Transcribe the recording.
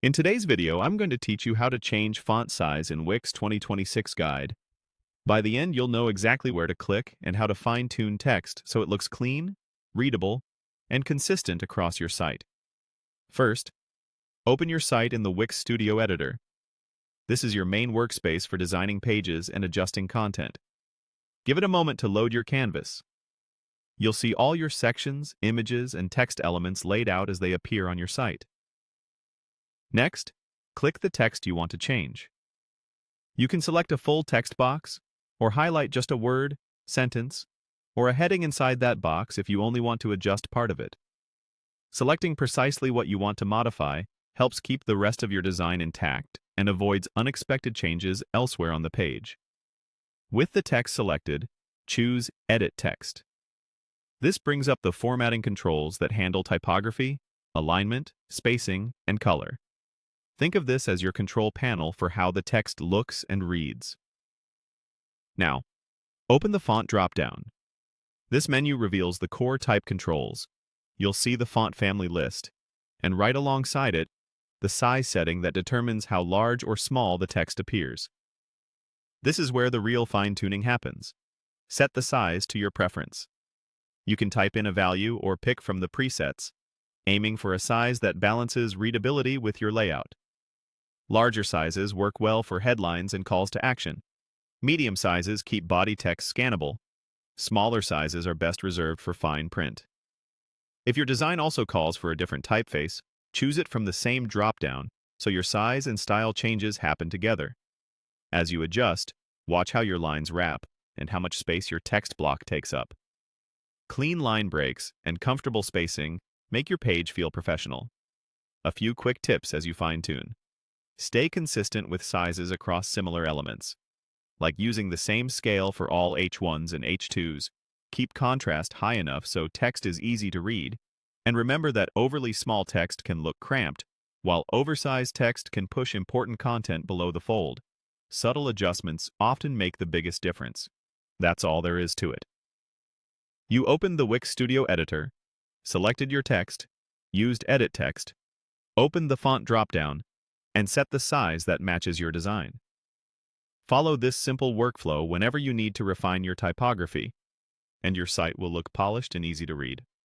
In today's video, I'm going to teach you how to change font size in Wix 2026 Guide. By the end, you'll know exactly where to click and how to fine-tune text so it looks clean, readable, and consistent across your site. First, open your site in the Wix Studio Editor. This is your main workspace for designing pages and adjusting content. Give it a moment to load your canvas. You'll see all your sections, images, and text elements laid out as they appear on your site. Next, click the text you want to change. You can select a full text box, or highlight just a word, sentence, or a heading inside that box if you only want to adjust part of it. Selecting precisely what you want to modify helps keep the rest of your design intact and avoids unexpected changes elsewhere on the page. With the text selected, choose Edit Text. This brings up the formatting controls that handle typography, alignment, spacing, and color. Think of this as your control panel for how the text looks and reads. Now, open the Font dropdown. This menu reveals the core type controls. You'll see the font family list, and right alongside it, the size setting that determines how large or small the text appears. This is where the real fine-tuning happens. Set the size to your preference. You can type in a value or pick from the presets, aiming for a size that balances readability with your layout. Larger sizes work well for headlines and calls to action. Medium sizes keep body text scannable. Smaller sizes are best reserved for fine print. If your design also calls for a different typeface, choose it from the same dropdown so your size and style changes happen together. As you adjust, watch how your lines wrap and how much space your text block takes up. Clean line breaks and comfortable spacing make your page feel professional. A few quick tips as you fine-tune. Stay consistent with sizes across similar elements, like using the same scale for all H1s and H2s. Keep contrast high enough so text is easy to read, and remember that overly small text can look cramped, while oversized text can push important content below the fold. Subtle adjustments often make the biggest difference. That's all there is to it. You opened the Wix Studio Editor, selected your text, used Edit Text, opened the Font dropdown, and set the size that matches your design. Follow this simple workflow whenever you need to refine your typography, and your site will look polished and easy to read.